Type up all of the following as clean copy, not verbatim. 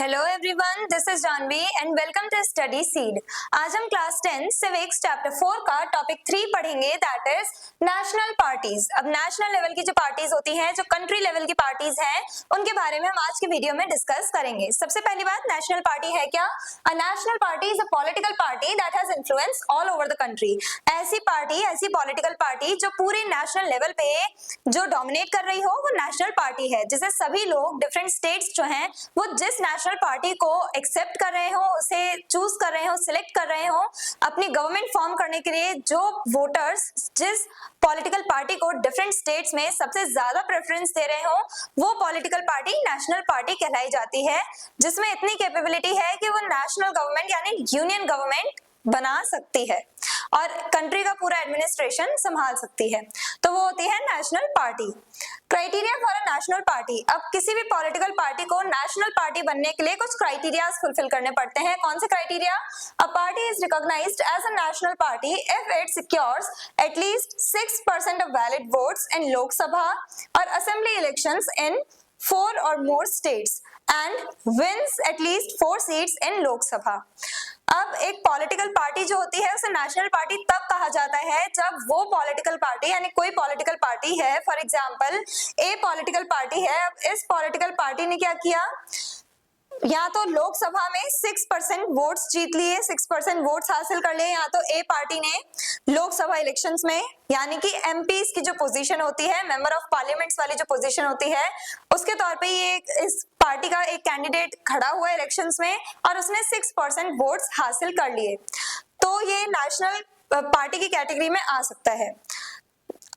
Hello everyone, this is Janvi and welcome to study seed. आज हम class 10 civics chapter 4 का topic 3 पढ़ेंगे, that is national parties. अब national level की जो पार्टीज होती हैं, जो कंट्री लेवल की पार्टीज हैं, उनके बारे में हम आज के वीडियो में डिस्कस करेंगे। सबसे पहली बात, नेशनल पार्टी है क्या? अ national party is a political party that has influence all over the country. ऐसी पार्टी, ऐसी पॉलिटिकल पार्टी जो पूरे नेशनल लेवल पे जो डोमिनेट कर रही हो, वो नेशनल पार्टी है, जिसे सभी लोग डिफरेंट स्टेट्स जो हैं वो जिस नेशनल पार्टी को एक्सेप्ट कर रहे हो, उसे चूज कर रहे हो, सिलेक्ट कर रहे हो अपनी गवर्नमेंट फॉर्म करने के लिए, जो वोटर्स जिस पॉलिटिकल पार्टी को डिफरेंट स्टेट्स में सबसे ज्यादा प्रेफरेंस दे रहे हो, वो पॉलिटिकल पार्टी नेशनल पार्टी कहलाई जाती है, जिसमें इतनी कैपेबिलिटी है कि वो नेशनल गवर्नमेंट यानी यूनियन गवर्नमेंट बना सकती है और कंट्री का पूरा एडमिनिस्ट्रेशन संभाल सकती है। तो वो होती है national party. Criteria for a national party, अब किसी भी पॉलिटिकल पार्टी को नेशनल पार्टी बनने के लिए कुछ क्राइटेरियाज फुलफिल करने पड़ते हैं। कौन से criteria? A party is recognised as a national party if it secures at least 6% of valid votes in Lok Sabha और assembly elections in 4 or more states and wins at least 4 seats in लोक सभा। अब एक पॉलिटिकल पार्टी जो होती है उसे national party तब कहा जाता है जब वो पॉलिटिकल पार्टी यानी कोई पॉलिटिकल पार्टी है, for example A political party है। अब इस पॉलिटिकल पार्टी ने क्या किया, या तो लोकसभा में 6% वोट्स जीत लिए, 6% वोट्स हासिल कर लिए, या तो ए पार्टी ने लोकसभा इलेक्शंस में यानी कि एमपीज की जो पोजीशन होती है, मेंबर ऑफ पार्लियामेंट्स वाली जो पोजीशन होती है, उसके तौर पे ये इस पार्टी का एक कैंडिडेट खड़ा हुआ है इलेक्शंस में और उसने 6% वोट्स हासिल कर लिए, तो ये नेशनल पार्टी की कैटेगरी में आ सकता है।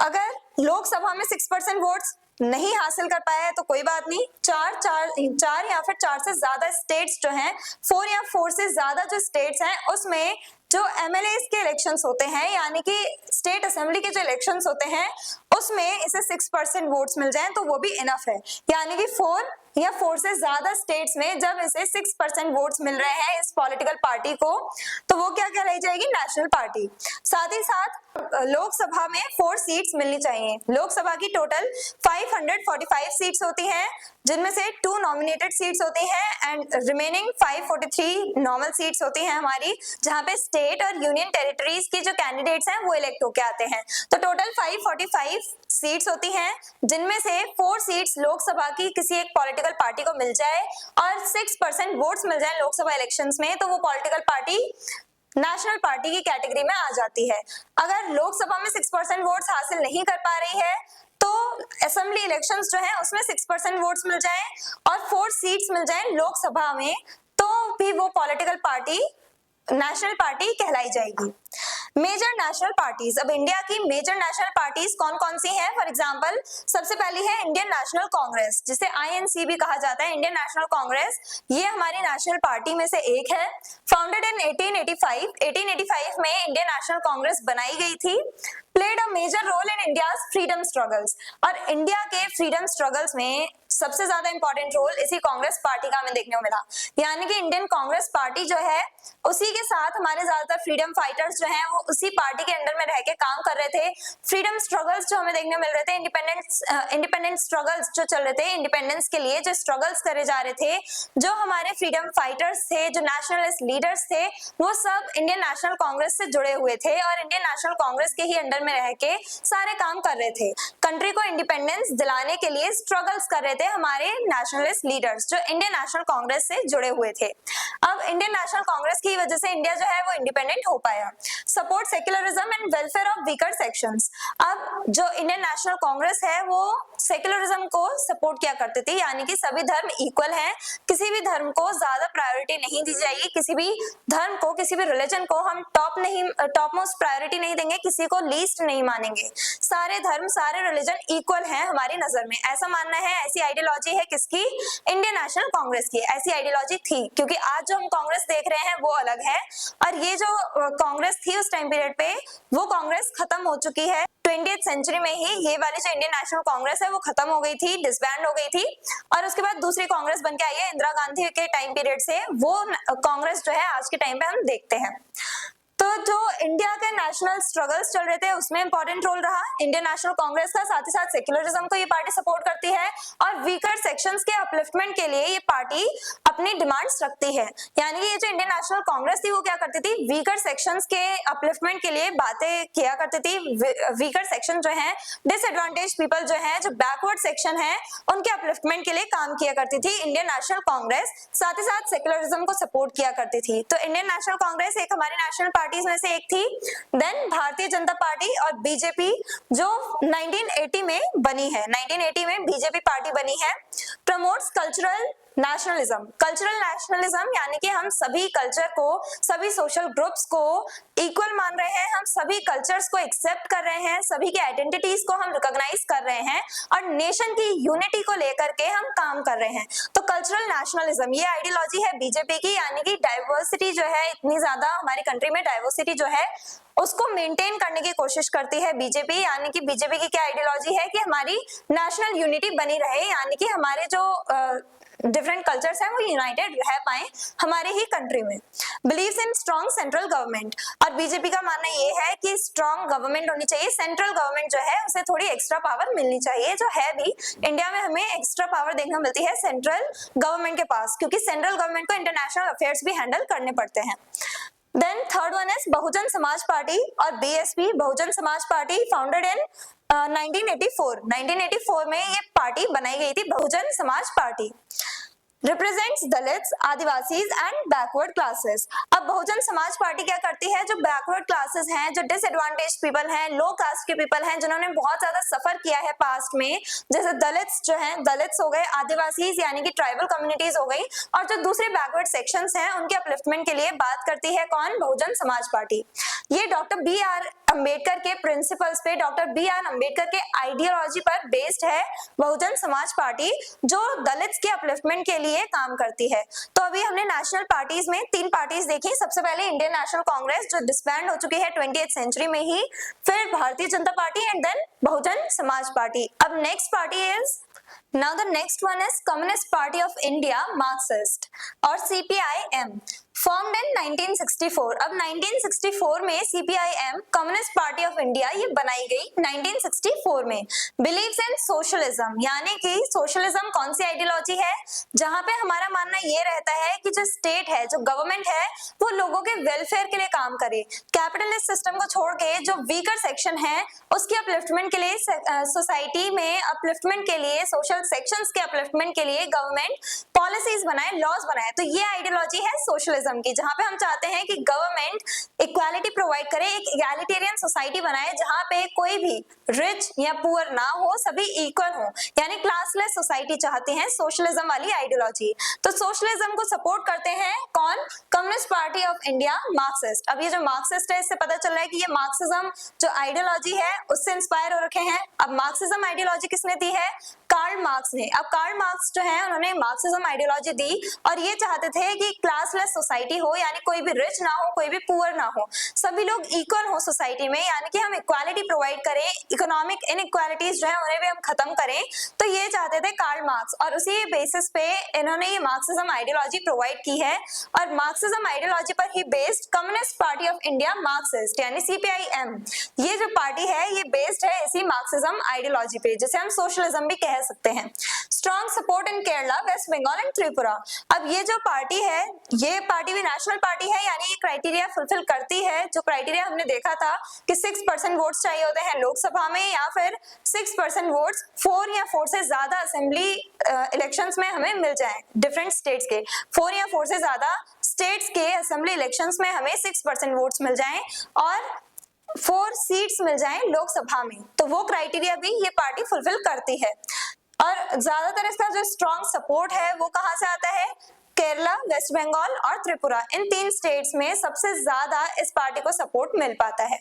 अगर लोकसभा में 6% वोट्स नहीं हासिल कर पाया है तो कोई बात नहीं, चार या फिर 4 से ज्यादा स्टेट्स जो हैं, 4 या 4 से ज्यादा जो स्टेट्स हैं, उसमें जो एमएलएस के इलेक्शंस होते हैं यानी कि स्टेट असेंबली के जो इलेक्शंस होते हैं, उसमें इसे 6% वोट्स मिल जाएं तो वो भी इनफ है। यानी कि 4 या 4 से ज्यादा स्टेट्स में जब इसे 6% वोट्स मिल रहे हैं इस पॉलिटिकल पार्टी को, तो वो क्या कहलाई जाएगी? National party. साथ ही साथ लोकसभा में 4 सीट्स मिलनी चाहिए। लोकसभा की टोटल 545 सीट्स होती हैं, जिनमें से 2 नॉमिनेटेड सीट्स होती हैं एंड रिमेनिंग 543 नॉर्मल सीट्स होती हैं हमारी, जहां पे स्टेट और यूनियन टेरिटरीज के जो कैंडिडेट्स हैं वो इलेक्ट होके आते हैं। तो टोटल 545 सीट्स होती हैं, जिनमें से 4 सीट्स लोकसभा की किसी एक पॉलिटिकल पार्टी को मिल जाए और 6% वोट्स मिल जाए लोकसभा इलेक्शंस में, तो वो पॉलिटिकल पार्टी नेशनल पार्टी की कैटेगरी में आ जाती है। अगर लोकसभा में 6% वोट्स हासिल नहीं कर पा रही है तो असेंबली इलेक्शंस जो है उसमें 6% वोट्स मिल जाएं और 4 सीट्स मिल जाएं लोकसभा में, तो भी वो पॉलिटिकल पार्टी नेशनल पार्टी कहलाई जाएगी। मेजर नेशनल पार्टीज, अब इंडिया की मेजर नेशनल पार्टीज कौन कौन सी हैं? फॉर एग्जांपल सबसे पहली है इंडियन नेशनल कांग्रेस, जिसे आईएनसी भी कहा जाता है, इंडियन नेशनल कांग्रेस। ये हमारी नेशनल पार्टी में से एक है। फाउंडेड इन 1885 में इंडियन नेशनल कांग्रेस बनाई गई थी। Played a major role in India's freedom struggles, और इंडिया के फ्रीडम स्ट्रगल्स में सबसे ज्यादा इंपॉर्टेंट रोल इसी कांग्रेस पार्टी का हमें देखने को मिला। यानी कि इंडियन कांग्रेस पार्टी जो है, उसी के साथ हमारे ज्यादातर फ्रीडम फाइटर्स जो हैं वो उसी पार्टी के अंडर में रह के काम कर रहे थे। फ्रीडम स्ट्रगल्स जो हमें देखने को मिल रहे थे, इंडिपेंडेंट स्ट्रगल्स जो चल रहे थे, इंडिपेंडेंस के लिए जो स्ट्रगल्स करे जा रहे थे, जो हमारे फ्रीडम फाइटर्स थे, जो नेशनलिस्ट लीडर्स थे, वो सब इंडियन नेशनल कांग्रेस से जुड़े हुए थे और इंडियन नेशनल कांग्रेस के ही अंडर में रह के सारे काम कर रहे थे। कंट्री को इंडिपेंडेंस दिलाने के लिए स्ट्रगल्स कर रहे थे हमारे नेशनलिस्ट लीडर्स जो इंडियन नेशनल कांग्रेस से जुड़े हुए थे। अब इंडियन नेशनल कांग्रेस की वजह से इंडिया जो है वो इंडिपेंडेंट हो पाया। Support secularism and welfare of weaker sections, अब जो इंडियन नेशनल कांग्रेस है वो सेक्युलरिज्म को सपोर्ट किया करती थी, यानी कि सभी धर्म इक्वल हैं, किसी भी धर्म को ज्यादा प्रायोरिटी नहीं दी जाएगी, किसी भी धर्म को, किसी भी रिलीजन को हम टॉप मोस्ट प्रायोरिटी नहीं देंगे, किसी को लीस्ट नहीं मानेंगे। सारे धर्म, सारे रिलीजन इक्वल हैं हमारी नजर में, ऐसा मानना है। ऐसी आइडियोलॉजी है किसकी? इंडियन नेशनल कांग्रेस की। ऐसी आइडियोलॉजी थी, क्योंकि आज जो हम कांग्रेस देख रहे हैं वो अलग है, और ये जो कांग्रेस थी उस टाइम पीरियड पे, वो कांग्रेस खत्म हो चुकी है। 20th सेंचुरी में ही ये वाली जो इंडियन नेशनल कांग्रेस है वो खत्म हो गई थी, डिसबैंड हो गई थी, और उसके बाद दूसरी कांग्रेस बन के आई है इंदिरा गांधी के टाइम पीरियड से। वो कांग्रेस जो है आज के टाइम पे हम देखते हैं। तो जो इंडिया के नेशनल स्ट्रगल्स चल रहे थे उसमें इंपॉर्टेंट रोल रहा इंडियन नेशनल कांग्रेस का, साथ ही साथ सेक्युलरिज्म को ये पार्टी सपोर्ट करती है और वीकर सेक्शंस के अपलिफ्टमेंट के लिए ये पार्टी अपनी डिमांड्स रखती है। यानी ये जो इंडियन नेशनल कांग्रेस थी वो क्या करती थी, वीकर सेक्शंस के अपलिफ्टमेंट के लिए बातें किया करती थी। वीकर सेक्शन जो है, डिसएडवांटेज पीपल जो है, जो बैकवर्ड सेक्शन है, उनके अपलिफ्टमेंट के लिए काम किया करती थी इंडियन नेशनल कांग्रेस, साथ ही साथ सेक्युलरिज्म को सपोर्ट किया करती थी। तो इंडियन नेशनल कांग्रेस एक हमारी नेशनल पार्टीज में से एक थी। देन भारतीय जनता पार्टी और बीजेपी जो 1980 में बनी है, 1980 में बीजेपी पार्टी बनी है। Promotes cultural nationalism. Cultural nationalism यानी कि हम सभी कल्चर को, सभी सोशल ग्रुप्स को इक्वल मान रहे हैं, हम सभी कल्चर्स को एक्सेप्ट कर रहे हैं, सभी के आइडेंटिटीज को हम रिकॉग्नाइज कर रहे हैं और नेशन की यूनिटी को लेकर के हम काम कर रहे हैं। तो कल्चरल नेशनलिज्म ये आइडियोलॉजी है बीजेपी की, यानी कि डाइवर्सिटी जो है, इतनी ज्यादा हमारी कंट्री में डाइवर्सिटी जो है उसको मेंटेन करने की कोशिश करती है बीजेपी। यानी कि बीजेपी की क्या आइडियोलॉजी है कि हमारी नेशनल यूनिटी बनी रहे, यानी कि हमारे जो डिफरेंट कल्चर्स हैं वो यूनाइटेड रह पाए हमारे ही कंट्री में। Believes in strong central government, और बीजेपी का मानना ये है कि स्ट्रॉन्ग गवर्नमेंट होनी चाहिए, सेंट्रल गवर्नमेंट जो है उसे थोड़ी एक्स्ट्रा पावर मिलनी चाहिए, जो है भी इंडिया में हमें एक्स्ट्रा पावर देखने को मिलती है सेंट्रल गवर्नमेंट के पास, क्योंकि सेंट्रल गवर्नमेंट को इंटरनेशनल अफेयर्स भी हैंडल करने पड़ते हैं। Then third one is Bahujan Samaj party और BSP. Bahujan Samaj party founded in 1984 में ये पार्टी बनाई गई थी, Bahujan Samaj party. Represents Dalits, Adivasis and backward classes. अब बहुजन समाज पार्टी क्या करती है, जो बैकवर्ड क्लासेस हैं, जो डिसएडवांटेज पीपल हैं, लो कास्ट के पीपल हैं, जिन्होंने बहुत ज्यादा सफर किया है पास्ट में, जैसे दलित्स जो हैं, दलित्स हो गए, आदिवासीज यानी कि ट्राइबल कम्युनिटीज हो गई, और जो दूसरे बैकवर्ड सेक्शंस हैं उनके अपलिफ्टमेंट के लिए बात करती है कौन, बहुजन समाज पार्टी। ये डॉक्टर बी आर अंबेडकर के प्रिंसिपल्स पे, डॉक्टर बी आर अंबेडकर के आइडियोलॉजी पर बेस्ड है बहुजन समाज पार्टी, जो दलित्स के अपलिफ्टमेंट के लिए काम करती है। तो अभी हमने नेशनल पार्टीज में 3 पार्टीज देखी। सबसे पहले इंडियन नेशनल कांग्रेस जो डिसबैंड हो चुकी है 20th सेंचुरी में ही, फिर Bharatiya Janata party and then Bahujan Samaj party. अब next party is, now the next one is Communist Party of India, Marxist और CPIM, formed in 1964। अब 1964 में CPIM communist party of India ये बनाई गई 1964 में। बिलीव्स इन सोशलिज्म, यानी कि सोशलिज्म कौन सी आइडियोलॉजी है, जहां पे हमारा मानना ये रहता है कि जो स्टेट है, जो गवर्नमेंट है, वो लोगों के वेलफेयर के लिए काम करे, कैपिटलिस्ट सिस्टम को छोड़ के जो वीकर सेक्शन है उसके अपलिफ्टमेंट के लिए, सोसाइटी में अपलिफ्टमेंट के लिए, सोशल सेक्शंस के अपलिफ्टमेंट के लिए गवर्नमेंट पॉलिसीज बनाए, लॉज बनाए। तो ये आइडियोलॉजी है सोशलिज्म की, जहां पे हम चाहते हैं कि गवर्नमेंट इक्वालिटी प्रोवाइड करे, एक इगैलिटेरियन सोसाइटी बनाए जहां पे कोई भी रिच या पुअर ना हो, सभी इक्वल हो, यानी क्लासलेस सोसाइटी चाहते हैं, सोशलिज्म वाली आइडियोलॉजी। तो सोशलिज्म को सपोर्ट करते हैं कौन, communist party of India, Marxist. अब ये जो मार्क्सिस्ट है इससे पता चल रहा है कि ये मार्क्सिज्म जो आइडियोलॉजी है उससे इंस्पायर हो रखे हैं। अब मार्क्सिज्म आइडियोलॉजी किसने दी है, कार्ल मार्क्स ने। अब कार्ल मार्क्स जो है उन्होंने मार्क्सिज्म आइडियोलॉजी दी और ये चाहते थे कि क्लासलेस सोसाइटी हो, यानी कोई भी रिच ना हो, कोई भी पुअर ना हो, सभी लोग इक्वल हो सोसाइटी में, यानी कि हम इक्वालिटी प्रोवाइड करें, इकोनॉमिक इनइक्वालिटीज जो है उन्हें भी हम खत्म करें। तो ये चाहते थे कार्ल मार्क्स और उसी बेसिस पे इन्होंने ये मार्क्सिज्म आइडियोलॉजी प्रोवाइड की है। और मार्क्सिज्म आइडियोलॉजी पर ही based communist party of India, Marxist यानी CPIM, ये जो पार्टी है ये बेस्ड है इसी मार्क्सिज्म आइडियोलॉजी पे, जिसे हम सोशलिज्म भी कह सकते हैं। Strong support in Kerala, West Bengal and Tripura. अब ये जो पार्टी है, ये पार्टी भी नेशनल पार्टी है, यानी ये क्राइटेरिया फुलफिल करती है, जो क्राइटेरिया हमने देखा था कि 6% वोट्स चाहिए होते हैं लोकसभा में, या फिर 6% वोट्स 4 या 4 से ज्यादा असेंबली इलेक्शंस में हमें मिल जाए, डिफरेंट स्टेट्स के 4 या 4 से ज्यादा स्टेट्स के असेंबली इलेक्शंस में हमें 6% वोट्स मिल जाएं और 4 सीट्स मिल जाएं लोकसभा में। तो वो क्राइटेरिया भी ये पार्टी फुलफिल करती है। और ज्यादातर इसका जो स्ट्रॉन्ग सपोर्ट है वो कहां से आता है, केरला, वेस्ट बंगाल और त्रिपुरा, इन 3 स्टेट्स में सबसे ज्यादा इस पार्टी को सपोर्ट मिल पाता है।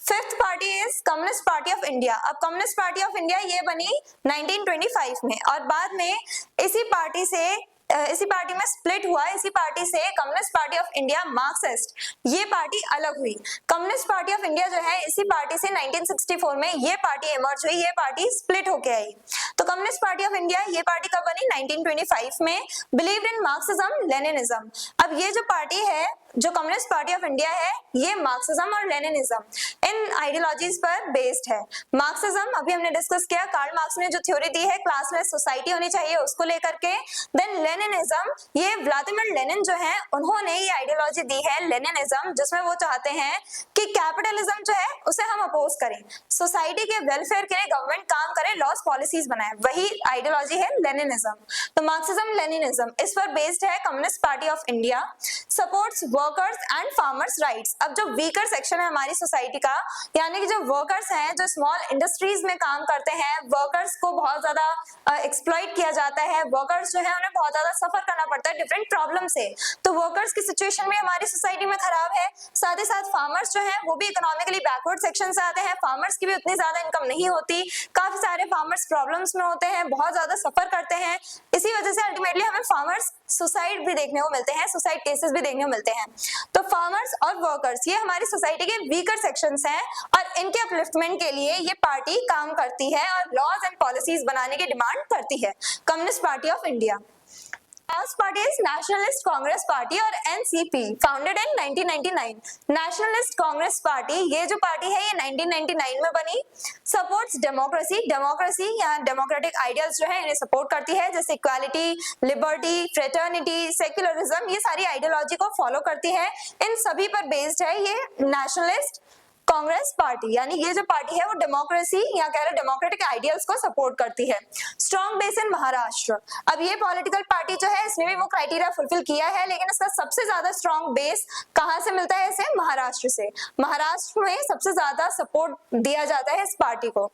Fifth party is communist party of India. अब कम्युनिस्ट पार्टी ऑफ इंडिया ये बनी 1925 में और बाद में इसी पार्टी में स्प्लिट हुआ, इसी पार्टी से communist party of India, Marxist, ये पार्टी अलग हुई। कम्युनिस्ट पार्टी ऑफ इंडिया जो है इसी पार्टी से 1964 में ये पार्टी इमर्ज हुई, ये पार्टी स्प्लिट होके आई। तो कम्युनिस्ट पार्टी ऑफ इंडिया ये पार्टी कब बनी? 1925 में। Believed in Marxism Leninism. अब ये जो पार्टी है, जो कम्युनिस्ट पार्टी ऑफ इंडिया है, ये मार्क्सिज्म और लेनिनिज्म इन आइडियोलॉजीज पर बेस्ड है। मार्क्सिज्म अभी हमने डिस्कस किया, कार्ल मार्क्स ने जो थ्योरी दी है क्लासलेस सोसाइटी होनी चाहिए उसको लेकर के। देन लेनिनिज्म, ये व्लादिमीर लेनिन जो है उन्होंने ये आइडियोलॉजी दी है लेनिनिज्म, जिसमें वो चाहते हैं कि कैपिटलिज्म जो है उसे हम अपोज करें, सोसाइटी के वेलफेयर के लिए गवर्नमेंट काम करे, लॉस पॉलिसीज बनाए, वही आइडियोलॉजी है लेनिनिज्म। तो मार्क्सिज्म लेनिनिज्म इस पर बेस्ड है communist party of India. Supports workers and farmers rights. अब जो वीकर सेक्शन है हमारी सोसाइटी का, यानी कि जो वर्कर्स हैं, जो स्मॉल इंडस्ट्रीज में काम करते हैं, वर्कर्स को बहुत ज्यादा एक्सप्लॉइट किया जाता है, वर्कर्स जो है उन्हें बहुत ज्यादा सफर करना पड़ता है डिफरेंट प्रॉब्लम से, तो वर्कर्स की सिचुएशन भी हमारी सोसाइटी में खराब है। साथ ही साथ फार्मर्स जो है वो भी इकोनॉमिकली बैकवर्ड सेक्शन से आते हैं, फार्मर्स की भी उतनी ज्यादा इनकम नहीं होती, काफी सारे फार्मर्स प्रॉब्लम्स में होते हैं, बहुत ज्यादा सफर करते हैं, इसी वजह से अल्टीमेटली हमें फार्मर्स सुसाइड भी देखने को मिलते हैं, सुसाइड केसेस भी देखने को मिलते हैं। तो फार्मर्स और वर्कर्स ये हमारी सोसाइटी के वीकर सेक्शंस हैं और इनके अपलिफ्टमेंट के लिए ये पार्टी काम करती है और लॉज एंड पॉलिसीज बनाने की डिमांड करती है, communist party of India. Last party is Nationalist Congress Party और NCP, founded in 1999। Nationalist Congress Party ये जो पार्टी है ये 1999 में बनी। Supports democracy, डेमोक्रेसी या डेमोक्रेटिक आइडियल्स जो है इन्हें सपोर्ट करती है, जैसे इक्वालिटी, लिबर्टी, फ्रेटर्निटी, सेक्युलरिज्म, ये सारी आइडियोलॉजी को फॉलो करती है। इन सभी पर बेस्ड है ये नेशनलिस्ट कांग्रेस पार्टी, यानी ये जो पार्टी है वो डेमोक्रेसी या कह रहे डेमोक्रेटिक आइडियल्स को सपोर्ट करती है। Strong base in Maharashtra. अब ये पॉलिटिकल पार्टी जो है इसने भी वो क्राइटेरिया फुलफिल किया है, लेकिन इसका सबसे ज्यादा स्ट्रॉन्ग बेस कहां से मिलता है? इसे महाराष्ट्र से। महाराष्ट्र में सबसे ज्यादा सपोर्ट दिया जाता है इस पार्टी को।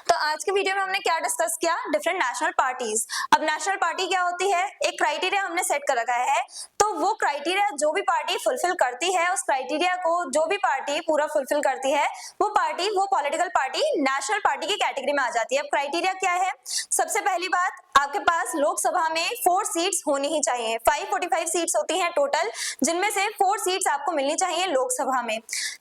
तो आज के वीडियो में हमने क्या डिस्कस किया? Different national parties. अब नेशनल पार्टी क्या होती है? एक क्राइटेरिया हमने सेट कर रखा है, तो वो क्राइटेरिया जो भी पार्टी फुलफिल करती है, उस क्राइटेरिया को जो भी पार्टी पूरा फुलफिल करती है, वो पार्टी, वो पॉलिटिकल पार्टी नेशनल पार्टी की कैटेगरी में आ जाती है। अब क्राइटेरिया क्या है? सबसे पहली बात, आपके पास लोकसभा में 4 सीट्स होनी ही चाहिए। 545 सीट्स होती हैं टोटल, जिनमें से 4 सीट्स आपको मिलनी चाहिए लोकसभा में।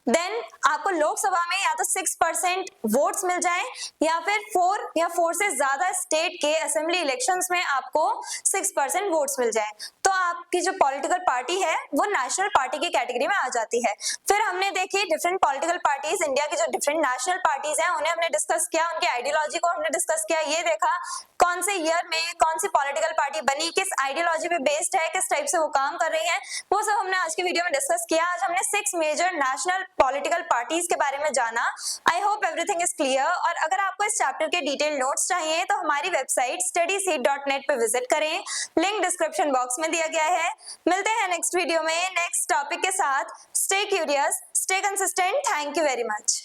देन आपको लोकसभा में या तो 6% वोट्स मिल जाएं, या फिर 4 या 4 से ज्यादा स्टेट के असेंबली इलेक्शंस में आपको 6% वोट्स मिल जाएं, तो आपकी जो पॉलिटिकल पार्टी है वो नेशनल पार्टी की कैटेगरी में आ जाती है। फिर हमने देखी डिफरेंट पॉलिटिकल पार्टीज, इंडिया की जो डिफरेंट नेशनल पार्टीज हैं उन्हें हमने डिस्कस किया, उनकी आइडियोलॉजी को हमने डिस्कस किया, ये देखा कौन से ईयर में कौन सी पॉलिटिकल पार्टी बनी, किस आइडियोलॉजी पे बेस्ड है, किस टाइप से वो काम कर रही है, वो सब हमने आज के वीडियो में डिस्कस किया। आज हमने 6 मेजर नेशनल पॉलिटिकल पार्टीज के बारे में जाना। I hope everything is clear. और अगर आपको इस चैप्टर के डिटेल नोट्स चाहिए तो हमारी वेबसाइट studyseed.net पे विजिट करें, लिंक डिस्क्रिप्शन बॉक्स में दिया गया है। मिलते हैं नेक्स्ट वीडियो में नेक्स्ट टॉपिक के साथ। Stay curious, stay consistent. Thank you very much.